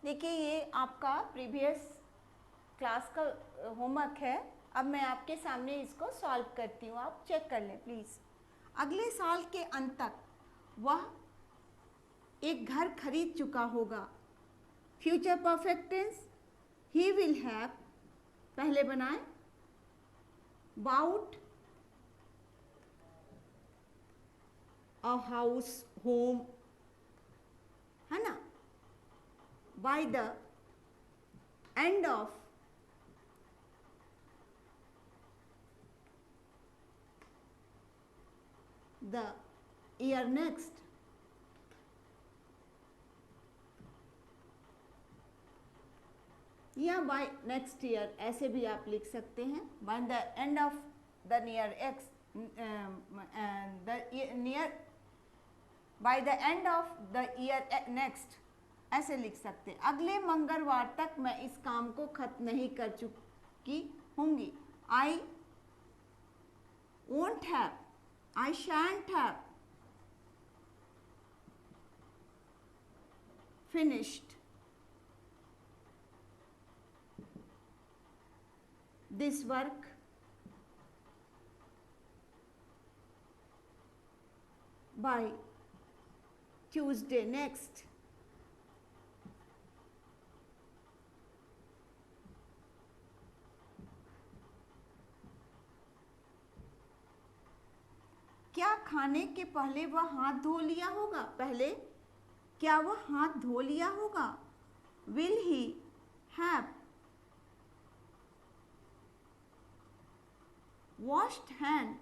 देखिए ये आपका प्रीवियस क्लास का होमवर्क है। अब मैं आपके सामने इसको सॉल्व करती हूँ, आप चेक कर लें प्लीज़। अगले साल के अंत तक वह एक घर खरीद चुका होगा। Future perfect tense, he will have, पहले बनाए, बाउट अ हाउस, होम, है ना, by the end of the year next, या बाय नेक्स्ट ईयर, ऐसे भी आप लिख सकते हैं। By the end of the near ex, near, by the end of the year next, ऐसे लिख सकते हैं। अगले मंगलवार तक मैं इस काम को खत्म नहीं कर चुकी होंगी। I won't have, I shan't have finished this work by Tuesday next. क्या खाने के पहले वह हाथ धो लिया होगा? पहले क्या वह हाथ धो लिया होगा? Will he have washed hand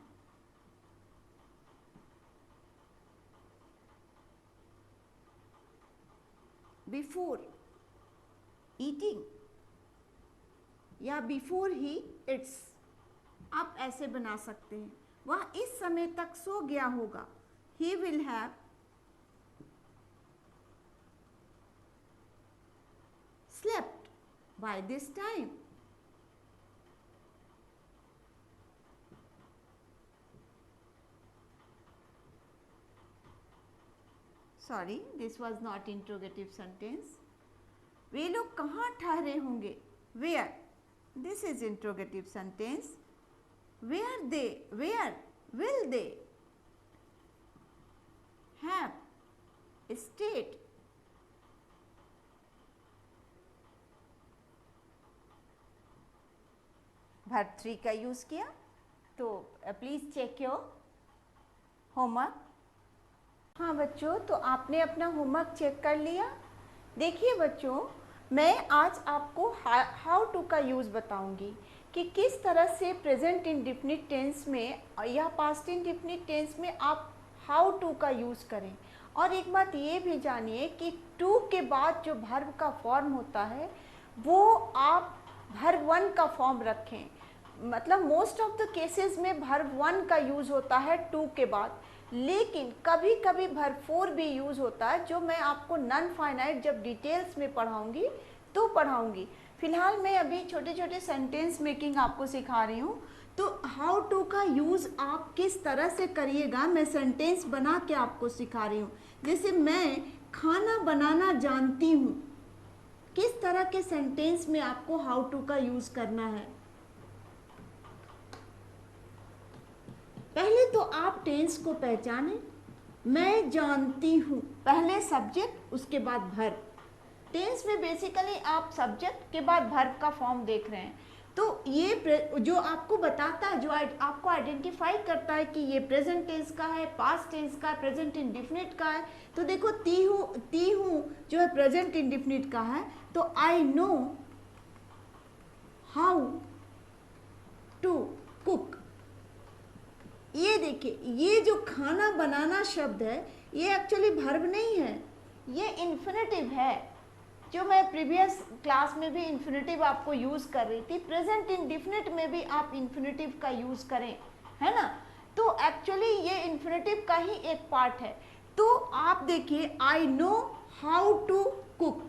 before eating, या before he eats? आप ऐसे बना सकते हैं। वह इस समय तक सो गया होगा। He will have slept by this time. Sorry, this was not interrogative sentence. वे लोग कहाँ ठहरे होंगे? Where? This is interrogative sentence. Where they? Where will they have stayed? Verb 3 का यूज किया। तो प्लीज चेक योर होमवर्क। हाँ बच्चों, तो आपने अपना होमवर्क चेक कर लिया। देखिए बच्चों, मैं आज आपको हाउ टू का यूज़ बताऊंगी कि किस तरह से प्रेजेंट इंडेफिनिट टेंस में या पास्ट इंडेफिनिट टेंस में आप हाउ टू का यूज़ करें। और एक बात ये भी जानिए कि टू के बाद जो वर्ब का फॉर्म होता है वो आप वर्ब 1 का फॉर्म रखें। मतलब मोस्ट ऑफ द केसेस में वर्ब 1 का यूज़ होता है टू के बाद, लेकिन कभी कभी वर्ब 4 भी यूज़ होता है, जो मैं आपको नॉन फाइनाइट जब डिटेल्स में पढ़ाऊंगी तो पढ़ाऊंगी। फिलहाल मैं अभी छोटे छोटे सेंटेंस मेकिंग आपको सिखा रही हूँ। तो हाउ टू का यूज़ आप किस तरह से करिएगा, मैं सेंटेंस बना के आपको सिखा रही हूँ। जैसे मैं खाना बनाना जानती हूँ, किस तरह के सेंटेंस में आपको हाउ टू का यूज़ करना है। पहले तो आप टेंस को पहचानें। मैं जानती हूँ, पहले सब्जेक्ट उसके बाद वर्ब। टेंस में बेसिकली आप सब्जेक्ट के बाद वर्ब का फॉर्म देख रहे हैं। तो ये जो आपको बताता है, जो आपको आइडेंटिफाई करता है कि ये प्रेजेंट टेंस का है, पास्ट टेंस का, प्रेजेंट इंडेफिनिट का है। तो देखो ती हूँ जो है प्रेजेंट इंडेफिनिट का है, तो I know how to cook. ये देखिए, ये जो खाना बनाना शब्द है ये एक्चुअली वर्ब नहीं है, ये इन्फिनेटिव है। जो मैं प्रीवियस क्लास में भी इन्फिनेटिव आपको यूज़ कर रही थी, प्रेजेंट इंडेफिनिट में भी आप इन्फिनेटिव का यूज़ करें, है ना। तो एक्चुअली ये इन्फिनेटिव का ही एक पार्ट है। तो आप देखिए, I know how to cook.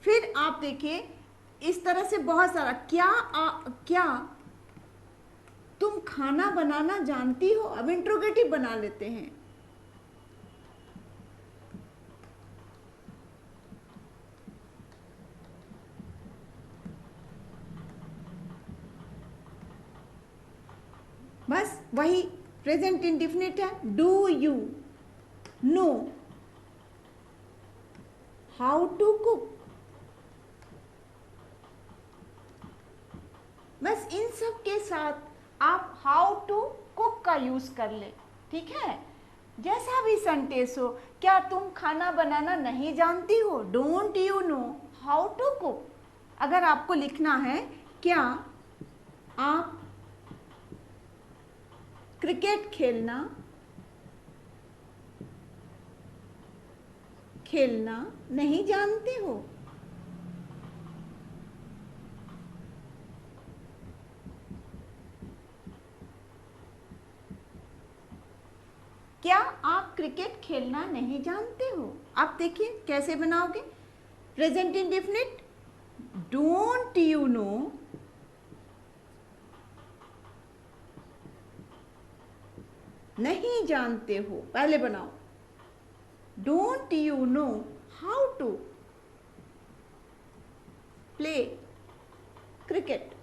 फिर आप देखिए इस तरह से बहुत सारा, क्या तुम खाना बनाना जानती हो। अब इंट्रोगेटिव बना लेते हैं। बस वही प्रेजेंट इंडेफिनिट है। Do you know how to cook? बस इन सब के साथ आप हाउ टू कुक का यूज कर ले, ठीक है। जैसा भी सेंटेंस हो, क्या तुम खाना बनाना नहीं जानती हो? Don't you know how to cook? अगर आपको लिखना है क्या आप क्रिकेट खेलना नहीं जानते हो? क्या आप क्रिकेट खेलना नहीं जानते हो? आप देखिए कैसे बनाओगे। Present indefinite, don't you know नहीं जानते हो, पहले बनाओ। Don't you know how to play cricket?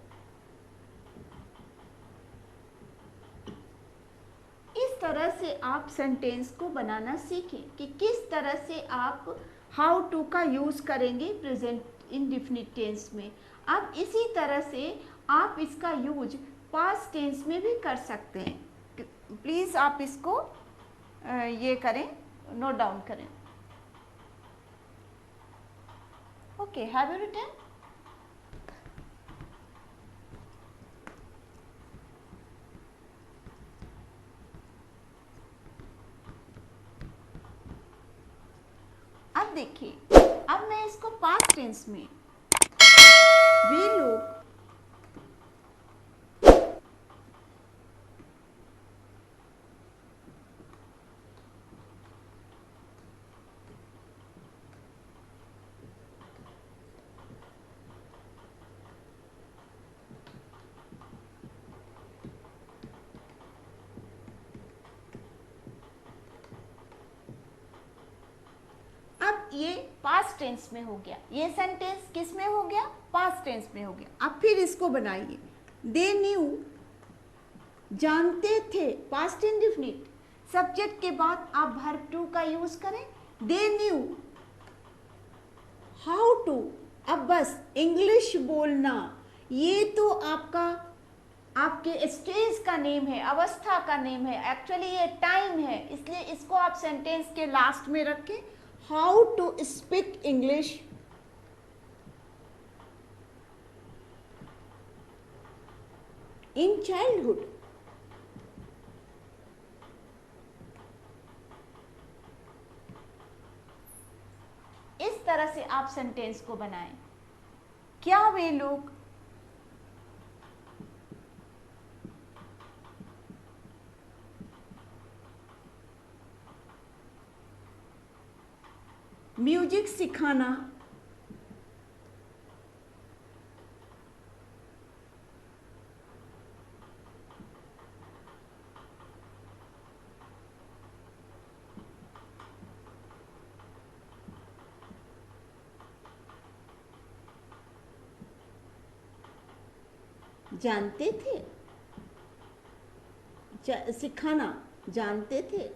इस तरह से आप सेंटेंस को बनाना सीखें कि किस तरह से आप हाउ टू का यूज करेंगे प्रेजेंट इंडेफिनिट टेंस में। अब इसी तरह से आप इसका यूज पास्ट टेंस में भी कर सकते हैं। प्लीज आप इसको ये करें, नोट डाउन करें। Okay, have you written? अब देखिए, अब मैं इसको पास्ट टेंस में, वे लोग अब ये पास्ट टेंस में हो गया, ये सेंटेंस किस में हो गया? पास्ट टेंस में हो गया। अब फिर इसको बनाइए। दे न्यू, जानते थे, पास्ट इंडेफिनिट। सब्जेक्ट के बाद आप वर्ब टू का यूज करें। They knew how to. अब बस इंग्लिश बोलना, ये तो आपका आपके स्टेज का नेम है, अवस्था का नेम है, एक्चुअली ये टाइम है, इसलिए इसको आप सेंटेंस के लास्ट में रखें। How to speak English in childhood. इस तरह से आप सेंटेंस को बनाएं। क्या वे लोग म्यूजिक सिखाना जानते थे? सिखाना जानते थे?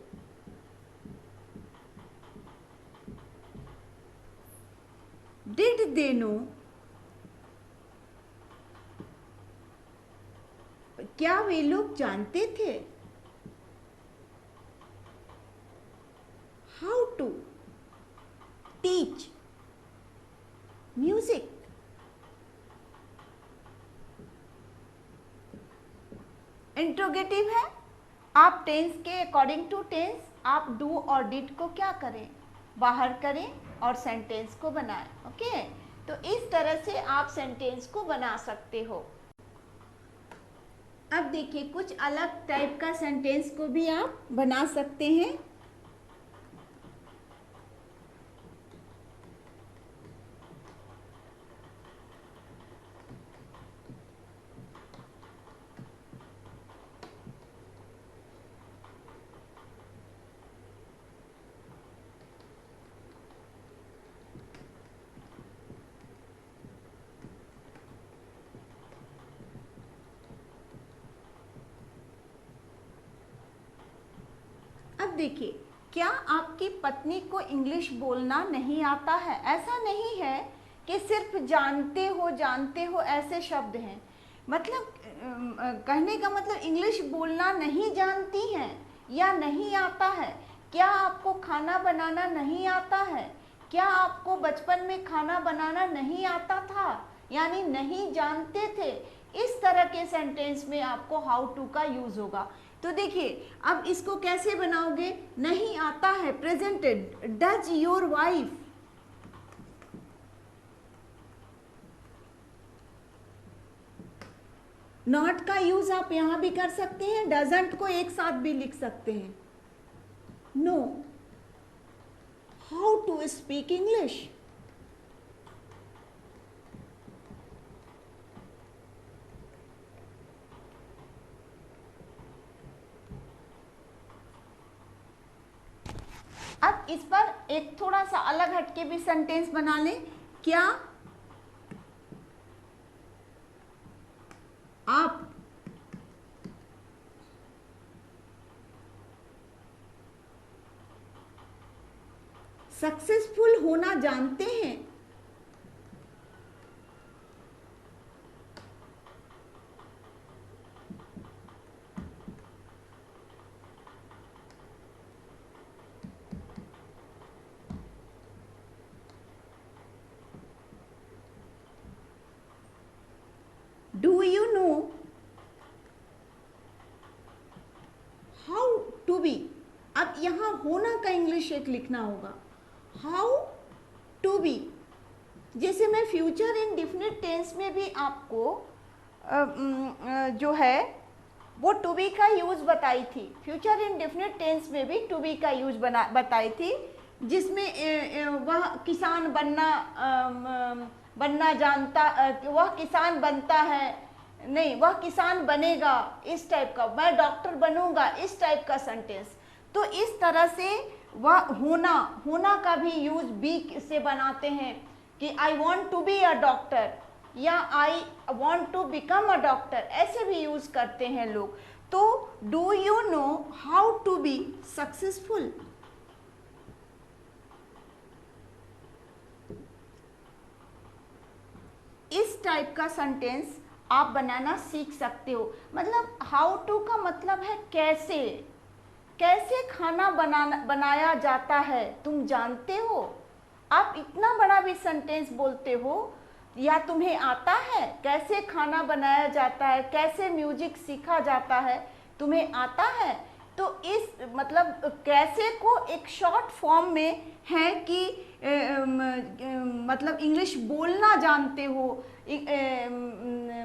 डिड दे नो, क्या वे लोग जानते थे? How to teach music. Interrogative है, आप टेंस के अकॉर्डिंग टू टेंस आप डू और डिड को क्या करें? बाहर करें और सेंटेंस को बनाएं। ओके, तो इस तरह से आप सेंटेंस को बना सकते हो। अब देखिए, कुछ अलग टाइप का सेंटेंस को भी आप बना सकते हैं। देखिए, क्या आपकी पत्नी को इंग्लिश बोलना नहीं आता है? ऐसा नहीं है कि सिर्फ जानते हो ऐसे शब्द हैं। मतलब कहने का मतलब इंग्लिश बोलना नहीं जानती हैं या नहीं आता है। क्या आपको खाना बनाना नहीं आता है? क्या आपको बचपन में खाना बनाना नहीं आता था, यानी नहीं जानते थे? इस तरह के सेंटेंस में आपको हाउ टू का यूज होगा। तो देखिए, अब इसको कैसे बनाओगे? नहीं आता है, presented, does your wife. Not का यूज आप यहां भी कर सकते हैं, डजंट को एक साथ भी लिख सकते हैं। Know how to speak English. अब इस पर एक थोड़ा सा अलग हटके भी सेंटेंस बना लें। क्या आप सक्सेसफुल होना जानते हैं? Do you know how to be. अब यहां होना का इंग्लिश एक लिखना होगा, हाउ टू बी। जैसे मैं फ्यूचर इंडेफिनिट टेंस में भी आपको जो है वो टू बी का यूज बताई थी। फ्यूचर इंडेफिनिट टेंस में भी टू बी का यूज बताई थी, जिसमें वह किसान बनना जानता, वह किसान बनता है, नहीं वह किसान बनेगा, इस टाइप का, मैं डॉक्टर बनूंगा, इस टाइप का सेंटेंस। तो इस तरह से वह होना का भी यूज बी से बनाते हैं कि I want to be a doctor या I want to become a doctor, ऐसे भी यूज करते हैं लोग। तो do you know how to be successful. इस टाइप का सेंटेंस आप बनाना सीख सकते हो। मतलब हाउ टू का मतलब है कैसे, कैसे खाना बनाया जाता है तुम जानते हो। आप इतना बड़ा भी सेंटेंस बोलते हो, या तुम्हें आता है कैसे खाना बनाया जाता है, कैसे म्यूजिक सीखा जाता है, तुम्हें आता है। तो इस मतलब कैसे को एक शॉर्ट फॉर्म में है कि मतलब इंग्लिश बोलना जानते हो,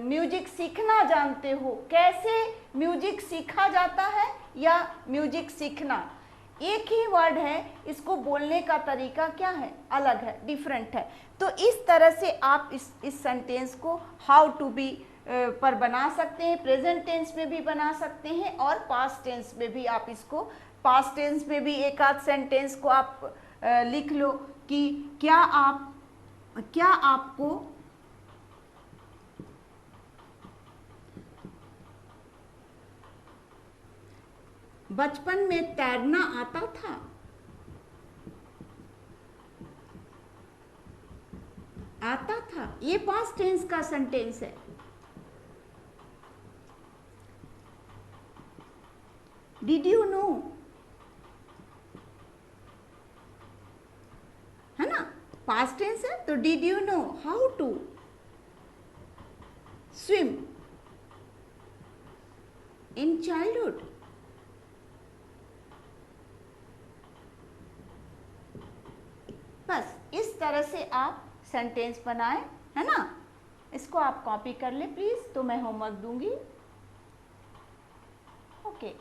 म्यूजिक सीखना जानते हो। कैसे म्यूजिक सीखा जाता है या म्यूजिक सीखना एक ही वर्ड है, इसको बोलने का तरीका क्या है, अलग है, डिफरेंट है। तो इस तरह से आप इस सेंटेंस को हाउ टू बी पर बना सकते हैं, प्रेजेंट टेंस में भी बना सकते हैं और पास्ट टेंस में भी। आप इसको पास्ट टेंस में भी एक आध सेंटेंस को आप लिख लो कि क्या आपको बचपन में तैरना आता था। आता था, ये पास्ट टेंस का सेंटेंस है। डिड यू नो, है ना, पास्ट टेंस है तो did you know how to swim in childhood. बस इस तरह से आप सेंटेंस बनाएं, है ना। इसको आप कॉपी कर ले प्लीज, तो मैं होमवर्क दूंगी। ओके।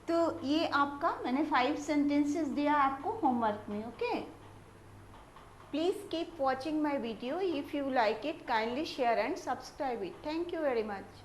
तो ये आपका मैंने 5 सेंटेंसेस दिया आपको होमवर्क में. Okay, please keep watching my video. If you like it, kindly share and subscribe it. Thank you very much.